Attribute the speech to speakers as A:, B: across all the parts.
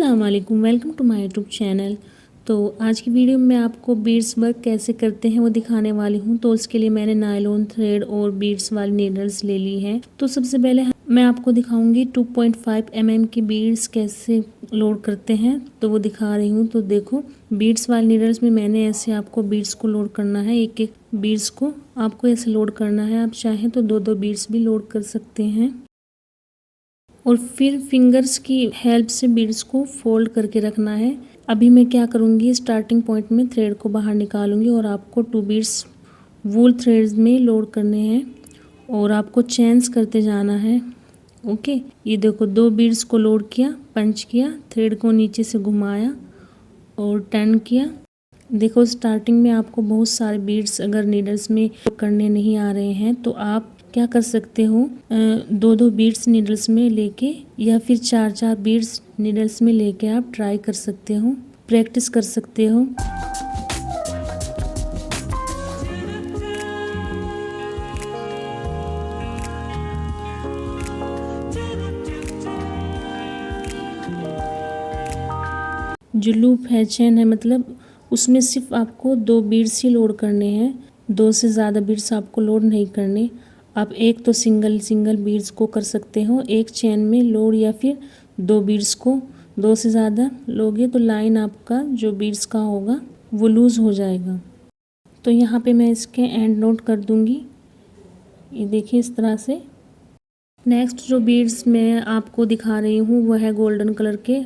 A: अस्सलाम वालेकुम, welcome to my YouTube channel. तो आज की वीडियो में आपको बीड्स वर्क कैसे करते हैं वो दिखाने वाली हूँ। तो उसके लिए मैंने नायलॉन थ्रेड और बीड्स वाली नीडल्स ले ली है। तो सबसे पहले मैं आपको दिखाऊंगी 2.5 mm की बीड्स कैसे लोड करते हैं, तो वो दिखा रही हूँ। तो देखो, बीड्स वाली नीडल्स में मैंने ऐसे आपको बीड्स को लोड करना है। एक एक बीड्स को आपको ऐसे लोड करना है। आप चाहें तो दो दो बीड्स भी लोड कर सकते हैं और फिर फिंगर्स की हेल्प से बीड्स को फोल्ड करके रखना है। अभी मैं क्या करूँगी, स्टार्टिंग पॉइंट में थ्रेड को बाहर निकालूंगी और आपको 2 बीड्स वूल थ्रेड्स में लोड करने हैं और आपको चेंज करते जाना है। ओके, ये देखो 2 बीड्स को लोड किया, पंच किया, थ्रेड को नीचे से घुमाया और टर्न किया। देखो, स्टार्टिंग में आपको बहुत सारे बीड्स अगर नीडल्स में करने नहीं आ रहे हैं तो आप क्या कर सकते हो, दो दो बीड्स नीडल्स में लेके या फिर चार चार बीड्स नीडल्स में लेके आप ट्राई कर सकते हो, प्रैक्टिस कर सकते हो। जो लूप है, चेन है, मतलब उसमें सिर्फ आपको 2 बीड्स ही लोड करने हैं, 2 से ज़्यादा बीड्स आपको लोड नहीं करने। आप एक तो सिंगल बीड्स को कर सकते हो एक चेन में लोड, या फिर 2 बीड्स को। 2 से ज़्यादा लोगे तो लाइन आपका जो बीड्स का होगा वो लूज़ हो जाएगा। तो यहाँ पे मैं इसके एंड नोट कर दूँगी, ये देखिए इस तरह से। नेक्स्ट जो बीड्स मैं आपको दिखा रही हूँ वो है गोल्डन कलर के।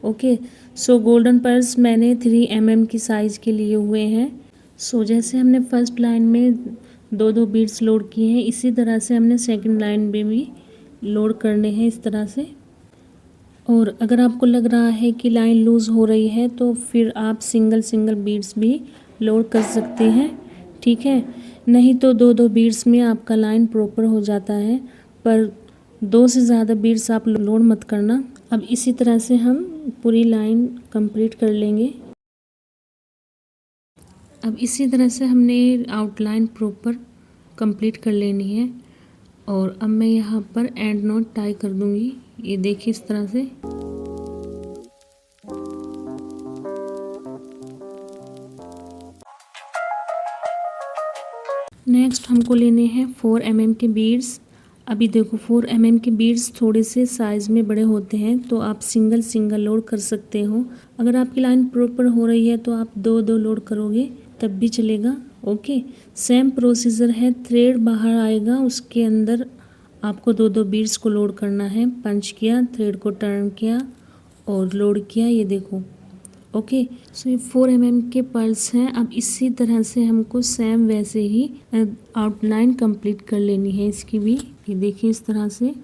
A: ओके, सो गोल्डन पर्ल्स मैंने 3 mm की साइज़ के लिए हुए हैं। सो जैसे हमने फर्स्ट लाइन में 2 बीड्स लोड किए हैं, इसी तरह से हमने सेकंड लाइन में भी लोड करने हैं इस तरह से। और अगर आपको लग रहा है कि लाइन लूज़ हो रही है तो फिर आप सिंगल बीड्स भी लोड कर सकते हैं, ठीक है। नहीं तो 2 बीड्स में आपका लाइन प्रॉपर हो जाता है, पर 2 से ज़्यादा बीड्स आप लोड मत करना। अब इसी तरह से हम पूरी लाइन कंप्लीट कर लेंगे। अब इसी तरह से हमने आउटलाइन प्रॉपर कंप्लीट कर लेनी है। और अब मैं यहाँ पर एंड नॉट टाई कर दूँगी, ये देखिए इस तरह से। नेक्स्ट हमको लेने हैं 4 mm के बीड्स। अभी देखो 4 mm के बीड्स थोड़े से साइज़ में बड़े होते हैं, तो आप सिंगल लोड कर सकते हो। अगर आपकी लाइन प्रॉपर हो रही है तो आप 2 लोड करोगे तब भी चलेगा। ओके, सेम प्रोसीजर है। थ्रेड बाहर आएगा, उसके अंदर आपको 2 बीड्स को लोड करना है। पंच किया, थ्रेड को टर्न किया और लोड किया, ये देखो। ओके, सो ये 4 mm के पर्ल्स हैं। अब इसी तरह से हमको सेम वैसे ही आउटलाइन कंप्लीट कर लेनी है इसकी भी, ये देखिए इस तरह से।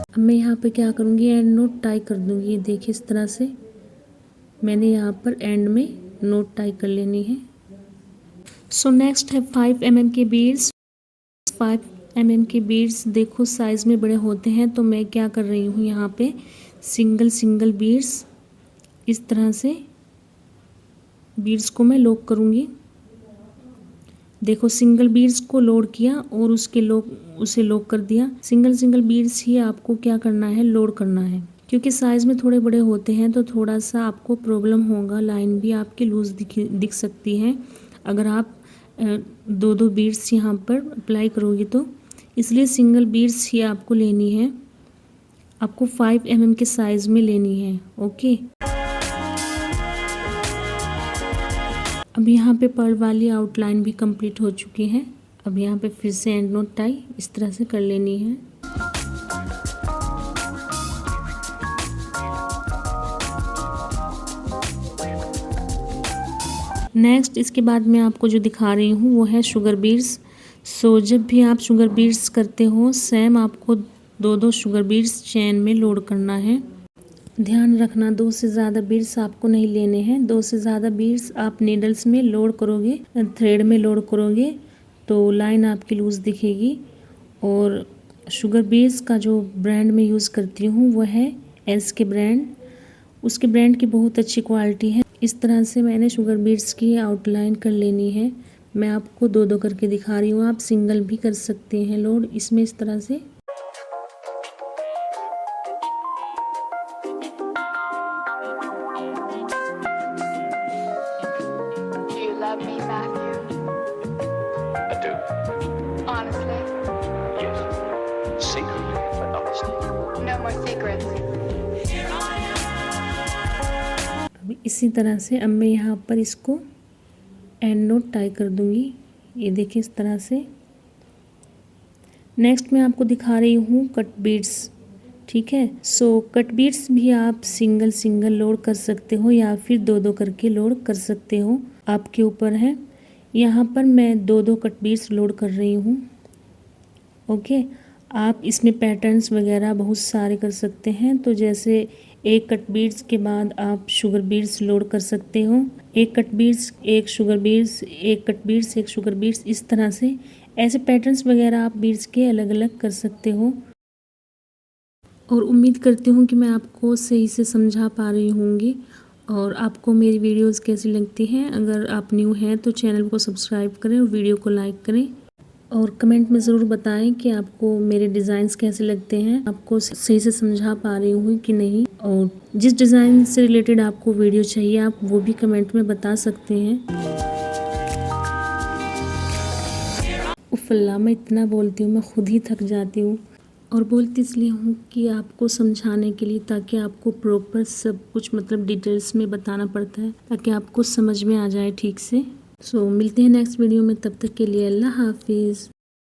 A: अब मैं यहाँ पे क्या करूँगी, एंड नोट टाई कर दूँगी, ये देखिए इस तरह से। मैंने यहाँ पर एंड में नोट टाई कर लेनी है। सो नेक्स्ट है 5 mm के बीड्स। 5 mm के बीड्स देखो साइज़ में बड़े होते हैं, तो मैं क्या कर रही हूँ, यहाँ पे सिंगल बीड्स इस तरह से बीड्स को मैं लॉक करूँगी। देखो, सिंगल बीड्स को लोड किया और उसे लॉक कर दिया। सिंगल बीड्स ही आपको क्या करना है, लोड करना है। क्योंकि साइज़ में थोड़े बड़े होते हैं तो थोड़ा सा आपको प्रॉब्लम होगा, लाइन भी आपकी लूज़ दिख सकती है अगर आप 2 बीड्स यहाँ पर अप्लाई करोगे तो। इसलिए सिंगल बीड्स ही आपको लेनी है, आपको 5 mm के साइज़ में लेनी है। ओके, अब यहाँ पे पर्ल वाली आउटलाइन भी कंप्लीट हो चुकी है। अब यहाँ पे फिर से एंड नोट टाई इस तरह से कर लेनी है। नेक्स्ट इसके बाद मैं आपको जो दिखा रही हूँ वो है शुगर बीड्स। सो जब भी आप शुगर बीड्स करते हो, सेम आपको 2 शुगर बीड्स चेन में लोड करना है। ध्यान रखना, 2 से ज़्यादा बीड्स आपको नहीं लेने हैं। 2 से ज़्यादा बीड्स आप नीडल्स में लोड करोगे, थ्रेड में लोड करोगे तो लाइन आपकी लूज़ दिखेगी। और शुगर बीड्स का जो ब्रांड में यूज़ करती हूँ वो है एस के ब्रांड, उसके ब्रांड की बहुत अच्छी क्वालिटी है। इस तरह से मैंने शुगर बीड्स की आउटलाइन कर लेनी है। मैं आपको दो दो करके दिखा रही हूँ, आप सिंगल भी कर सकते हैं लोड इसमें इस तरह से।
B: Love me, Matthew?
C: I do.
B: Honestly?
C: Yes. Secretly, but honestly.
B: No more secrets.
A: अभी इसी तरह से अब मैं यहाँ पर इसको एंड नोट टाई कर दूँगी। ये देखिए इस तरह से। नेक्स्ट मैं आपको दिखा रही हूँ कट बीड्स, ठीक है। सो कट बीड्स भी आप सिंगल सिंगल लोड कर सकते हो या फिर दो दो करके लोड कर सकते हो, आपके ऊपर है। यहाँ पर मैं दो दो कट बीड्स लोड कर रही हूँ। ओके, आप इसमें पैटर्न्स वगैरह बहुत सारे कर सकते हैं। तो जैसे एक कट बीड्स के बाद आप शुगर बीड्स लोड कर सकते हो, एक कट बीड्स एक शुगर बीड्स, एक कट बीड्स एक शुगर बीड्स, इस तरह से ऐसे पैटर्न्स वगैरह आप बीड्स के अलग अलग कर सकते हो। और उम्मीद करती हूँ कि मैं आपको सही से समझा पा रही होंगी और आपको मेरी वीडियोस कैसी लगती हैं। अगर आप न्यू हैं तो चैनल को सब्सक्राइब करें और वीडियो को लाइक करें और कमेंट में ज़रूर बताएं कि आपको मेरे डिज़ाइंस कैसे लगते हैं, आपको सही से समझा पा रही हूँ कि नहीं। और जिस डिज़ाइन से रिलेटेड आपको वीडियो चाहिए आप वो भी कमेंट में बता सकते हैं। उफ़ल्ला, मैं इतना बोलती हूँ मैं खुद ही थक जाती हूँ। और बोलती इसलिए हूँ कि आपको समझाने के लिए, ताकि आपको प्रॉपर सब कुछ मतलब डिटेल्स में बताना पड़ता है ताकि आपको समझ में आ जाए ठीक से। सो मिलते हैं नेक्स्ट वीडियो में, तब तक के लिए अल्लाह हाफिज़।